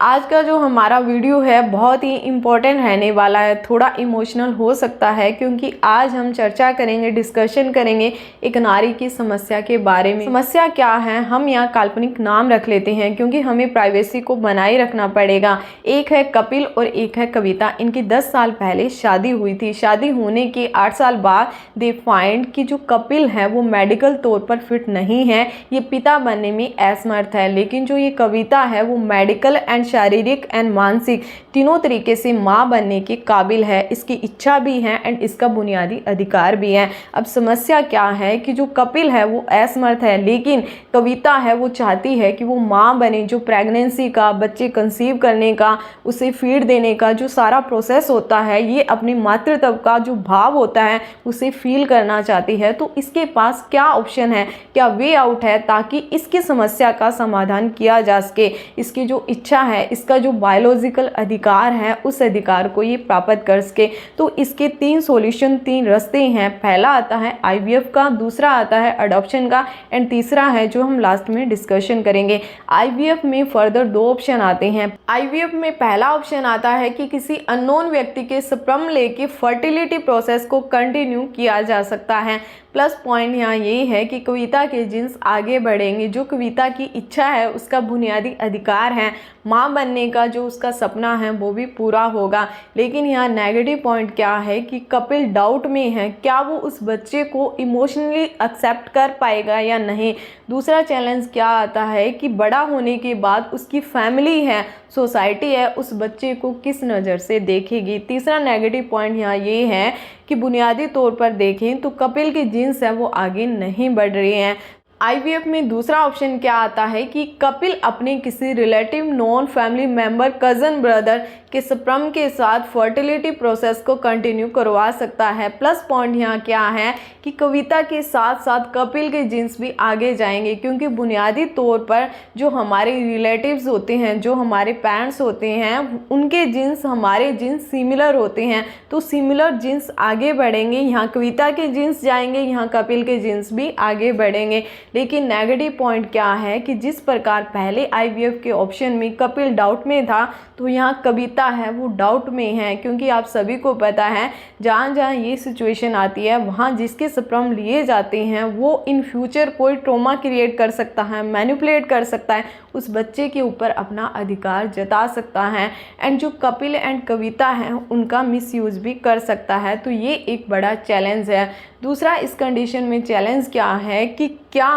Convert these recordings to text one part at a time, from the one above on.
आज का जो हमारा वीडियो है बहुत ही इम्पोर्टेंट रहने वाला है, थोड़ा इमोशनल हो सकता है क्योंकि आज हम चर्चा करेंगे, डिस्कशन करेंगे एक नारी की समस्या के बारे में। समस्या क्या है, हम यहाँ काल्पनिक नाम रख लेते हैं क्योंकि हमें प्राइवेसी को बनाए रखना पड़ेगा। एक है कपिल और एक है कविता। इनकी 10 साल पहले शादी हुई थी। शादी होने के 8 साल बाद दे फाइंड कि जो कपिल है वो मेडिकल तौर पर फिट नहीं है, ये पिता बनने में असमर्थ है, लेकिन जो ये कविता है वो मेडिकल एंड शारीरिक एंड मानसिक तीनों तरीके से माँ बनने के काबिल है। इसकी इच्छा भी है एंड इसका बुनियादी अधिकार भी है। अब समस्या क्या है कि जो कपिल है वो असमर्थ है, लेकिन कविता है वो चाहती है कि वो माँ बने। जो प्रेगनेंसी का, बच्चे कंसीव करने का, उसे फीड देने का जो सारा प्रोसेस होता है, ये अपने मातृत्व का जो भाव होता है उसे फील करना चाहती है। तो इसके पास क्या ऑप्शन है, क्या वे आउट है ताकि इसकी समस्या का समाधान किया जा सके। इसकी जो इच्छा है, इसका जो बायोलॉजिकल अधिकार है, उस अधिकार को ये प्राप्त कर सके। तो इसके 3 सॉल्यूशन, 3 रास्ते हैं। पहला आता है आईवीएफ का, दूसरा आता है अडॉप्शन का एंड तीसरा है जो हम लास्ट में डिस्कशन करेंगे। आईवीएफ में फर्दर 2 ऑप्शन आते हैं। आईवीएफ में पहला ऑप्शन आता है कि किसी अननोन व्यक्ति के स्पर्म लेके फर्टिलिटी प्रोसेस को कंटिन्यू किया जा सकता है। प्लस पॉइंट यहाँ ये है कि कविता के जीन्स आगे बढ़ेंगे। जो कविता की इच्छा है, उसका बुनियादी अधिकार है, माँ बनने का जो उसका सपना है वो भी पूरा होगा। लेकिन यहाँ नेगेटिव पॉइंट क्या है कि कपिल डाउट में है, क्या वो उस बच्चे को इमोशनली एक्सेप्ट कर पाएगा या नहीं। दूसरा चैलेंज क्या आता है कि बड़ा होने के बाद उसकी फैमिली है, सोसाइटी है, उस बच्चे को किस नज़र से देखेगी। तीसरा नेगेटिव पॉइंट यहाँ ये है कि बुनियादी तौर पर देखें तो कपिल के जीन्स है वो आगे नहीं बढ़ रहे हैं। आईवीएफ में दूसरा ऑप्शन क्या आता है कि कपिल अपने किसी relative, non family member, cousin, brother के स्पर्म के साथ फर्टिलिटी प्रोसेस को कंटिन्यू करवा सकता है। प्लस पॉइंट यहाँ क्या है कि कविता के साथ साथ कपिल के जीन्स भी आगे जाएंगे क्योंकि बुनियादी तौर पर जो हमारे रिलेटिव्स होते हैं, जो हमारे पेरेंट्स होते हैं, उनके जीन्स हमारे जीन्स सिमिलर होते हैं। तो सिमिलर जीन्स आगे बढ़ेंगे। यहाँ कविता के जीन्स जाएंगे, यहाँ कपिल के जीन्स भी आगे बढ़ेंगे। लेकिन नेगेटिव पॉइंट क्या है कि जिस प्रकार पहले आईवीएफ के ऑप्शन में कपिल डाउट में था, तो यहाँ कविता है वो डाउट में है क्योंकि आप सभी को पता है जहाँ जहाँ ये सिचुएशन आती है वहाँ जिसके स्पर्म लिए जाते हैं वो इन फ्यूचर कोई ट्रॉमा क्रिएट कर सकता है, मैनिपुलेट कर सकता है, उस बच्चे के ऊपर अपना अधिकार जता सकता है एंड जो कपिल एंड कविता हैं उनका मिसयूज़ भी कर सकता है। तो ये एक बड़ा चैलेंज है। दूसरा इस कंडीशन में चैलेंज क्या है कि क्या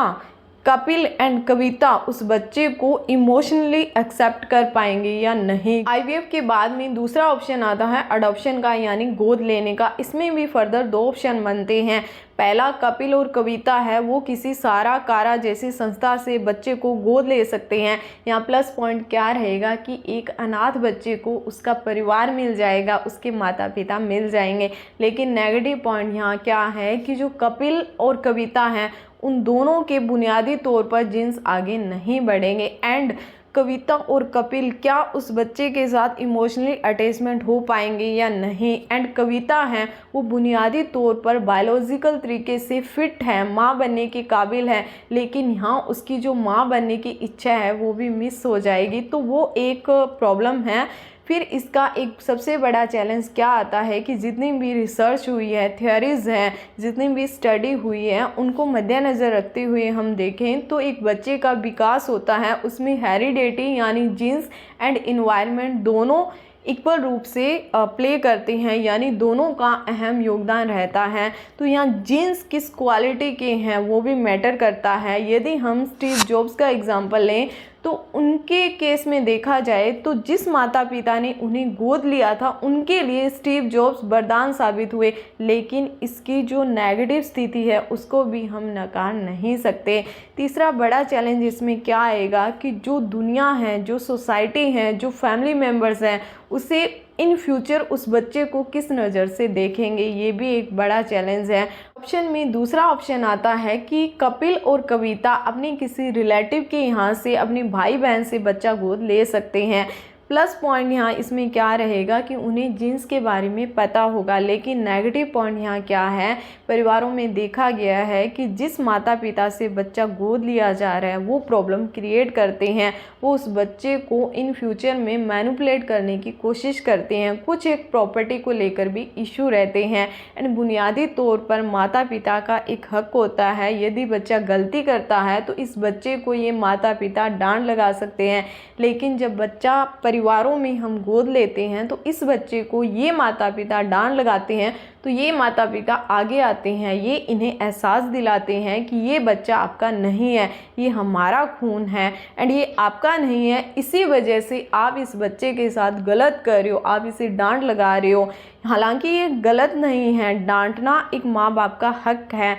कपिल एंड कविता उस बच्चे को इमोशनली एक्सेप्ट कर पाएंगे या नहीं। आईवीएफ के बाद में दूसरा ऑप्शन आता है अडॉप्शन का, यानी गोद लेने का। इसमें भी फर्दर 2 ऑप्शन बनते हैं। पहला, कपिल और कविता है वो किसी सारा कारा जैसी संस्था से बच्चे को गोद ले सकते हैं। यहाँ प्लस पॉइंट क्या रहेगा कि एक अनाथ बच्चे को उसका परिवार मिल जाएगा, उसके माता पिता मिल जाएंगे। लेकिन नेगेटिव पॉइंट यहाँ क्या है कि जो कपिल और कविता हैं उन दोनों के बुनियादी तौर पर जीन्स आगे नहीं बढ़ेंगे एंड कविता और कपिल क्या उस बच्चे के साथ इमोशनली अटैचमेंट हो पाएंगे या नहीं। एंड कविता है वो बुनियादी तौर पर बायोलॉजिकल तरीके से फिट है, माँ बनने के काबिल है, लेकिन यहाँ उसकी जो माँ बनने की इच्छा है वो भी मिस हो जाएगी। तो वो एक प्रॉब्लम है। फिर इसका एक सबसे बड़ा चैलेंज क्या आता है कि जितनी भी रिसर्च हुई है, थियरीज़ हैं, जितनी भी स्टडी हुई है, उनको मद्देनज़र रखते हुए हम देखें तो एक बच्चे का विकास होता है, उसमें हेरिडिटी यानी जीन्स एंड इन्वायरमेंट दोनों इक्वल रूप से प्ले करते हैं, यानी दोनों का अहम योगदान रहता है। तो यहाँ जीन्स किस क्वालिटी के हैं वो भी मैटर करता है। यदि हम स्टीव जॉब्स का एग्जांपल लें तो उनके केस में देखा जाए तो जिस माता पिता ने उन्हें गोद लिया था उनके लिए स्टीव जॉब्स वरदान साबित हुए, लेकिन इसकी जो नेगेटिव स्थिति है उसको भी हम नकार नहीं सकते। तीसरा बड़ा चैलेंज इसमें क्या आएगा कि जो दुनिया है, जो सोसाइटी है, जो फैमिली मेम्बर्स हैं, उसे इन फ्यूचर उस बच्चे को किस नज़र से देखेंगे, ये भी एक बड़ा चैलेंज है। ऑप्शन में दूसरा ऑप्शन आता है कि कपिल और कविता अपने किसी रिलेटिव के यहाँ से, अपने भाई बहन से बच्चा गोद ले सकते हैं। प्लस पॉइंट यहाँ इसमें क्या रहेगा कि उन्हें जीन्स के बारे में पता होगा। लेकिन नेगेटिव पॉइंट यहाँ क्या है, परिवारों में देखा गया है कि जिस माता पिता से बच्चा गोद लिया जा रहा है वो प्रॉब्लम क्रिएट करते हैं, वो उस बच्चे को इन फ्यूचर में मैनिपुलेट करने की कोशिश करते हैं। कुछ एक प्रॉपर्टी को लेकर भी इशू रहते हैं। एंड बुनियादी तौर पर माता पिता का एक हक होता है, यदि बच्चा गलती करता है तो इस बच्चे को ये माता पिता डांट लगा सकते हैं। लेकिन जब बच्चा परिवारों में हम गोद लेते हैं तो इस बच्चे को ये माता पिता डांट लगाते हैं, तो ये माता पिता आगे आते हैं, ये इन्हें एहसास दिलाते हैं कि ये बच्चा आपका नहीं है, ये हमारा खून है एंड ये आपका नहीं है। इसी वजह से आप इस बच्चे के साथ गलत कर रहे हो, आप इसे डांट लगा रहे हो। हालांकि ये गलत नहीं है, डांटना एक माँ बाप का हक है।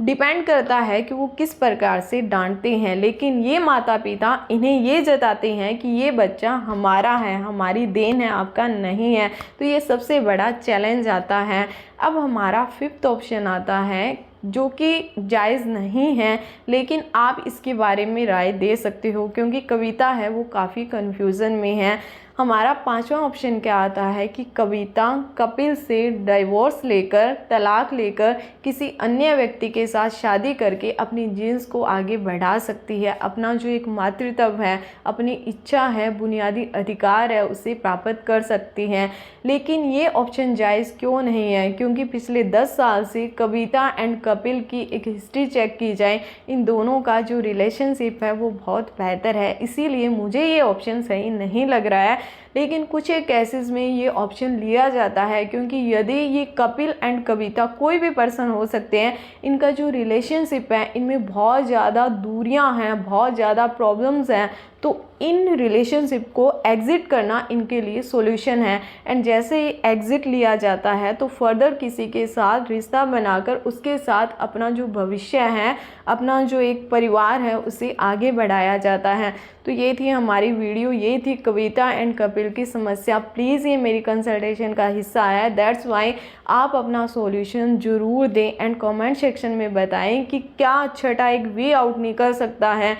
डिपेंड करता है कि वो किस प्रकार से डांटते हैं। लेकिन ये माता पिता इन्हें ये जताते हैं कि ये बच्चा हमारा है, हमारी देन है, आपका नहीं है। तो ये सबसे बड़ा चैलेंज आता है। अब हमारा फिफ्थ ऑप्शन आता है जो कि जायज़ नहीं है, लेकिन आप इसके बारे में राय दे सकते हो क्योंकि कविता है वो काफ़ी कन्फ्यूज़न में है। हमारा पांचवा ऑप्शन क्या आता है कि कविता कपिल से डिवोर्स लेकर, तलाक लेकर किसी अन्य व्यक्ति के साथ शादी करके अपनी जीन्स को आगे बढ़ा सकती है। अपना जो एक मातृत्व है, अपनी इच्छा है, बुनियादी अधिकार है, उसे प्राप्त कर सकती हैं। लेकिन ये ऑप्शन जायज़ क्यों नहीं है? क्योंकि पिछले 10 साल से कविता एंड कपिल की एक हिस्ट्री चेक की जाए, इन दोनों का जो रिलेशनशिप है वो बहुत बेहतर है। इसीलिए मुझे ये ऑप्शन सही नहीं लग रहा है। लेकिन कुछ एक केसेस में ये ऑप्शन लिया जाता है क्योंकि यदि ये कपिल एंड कविता कोई भी पर्सन हो सकते हैं, इनका जो रिलेशनशिप है इनमें बहुत ज़्यादा दूरियां हैं, बहुत ज़्यादा प्रॉब्लम्स हैं, तो इन रिलेशनशिप को एग्ज़िट करना इनके लिए सॉल्यूशन है। एंड जैसे ही एग्ज़िट लिया जाता है तो फर्दर किसी के साथ रिश्ता बनाकर उसके साथ अपना जो भविष्य है, अपना जो एक परिवार है, उसे आगे बढ़ाया जाता है। तो ये थी हमारी वीडियो, ये थी कविता एंड कपिल की समस्या। प्लीज़ ये मेरी कंसल्टेशन का हिस्सा है, दैट्स वाई आप अपना सॉल्यूशन ज़रूर दें एंड कमेंट सेक्शन में बताएं कि क्या छठा एक वे आउट निकल सकता है।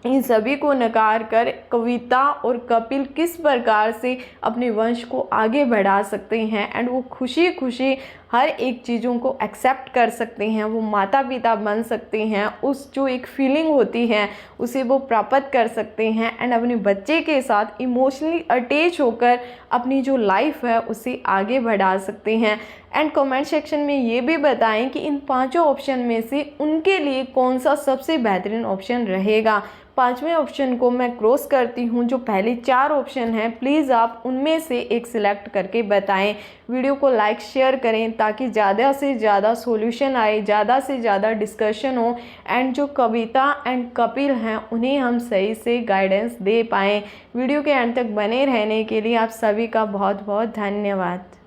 इन सभी को नकार कर कविता और कपिल किस प्रकार से अपने वंश को आगे बढ़ा सकते हैं एंड वो खुशी खुशी हर एक चीज़ों को एक्सेप्ट कर सकते हैं, वो माता पिता बन सकते हैं, उस जो एक फीलिंग होती है उसे वो प्राप्त कर सकते हैं एंड अपने बच्चे के साथ इमोशनली अटैच होकर अपनी जो लाइफ है उसे आगे बढ़ा सकते हैं। एंड कमेंट सेक्शन में ये भी बताएं कि इन पांचों ऑप्शन में से उनके लिए कौन सा सबसे बेहतरीन ऑप्शन रहेगा। पांचवें ऑप्शन को मैं क्रॉस करती हूँ, जो पहले 4 ऑप्शन हैं, प्लीज़ आप उनमें से एक सिलेक्ट करके बताएं। वीडियो को लाइक शेयर करें ताकि ज़्यादा से ज़्यादा सॉल्यूशन आए, ज़्यादा से ज़्यादा डिस्कशन हो एंड जो कविता एंड कपिल हैं उन्हें हम सही से गाइडेंस दे पाएँ। वीडियो के एंड तक बने रहने के लिए आप सभी का बहुत बहुत धन्यवाद।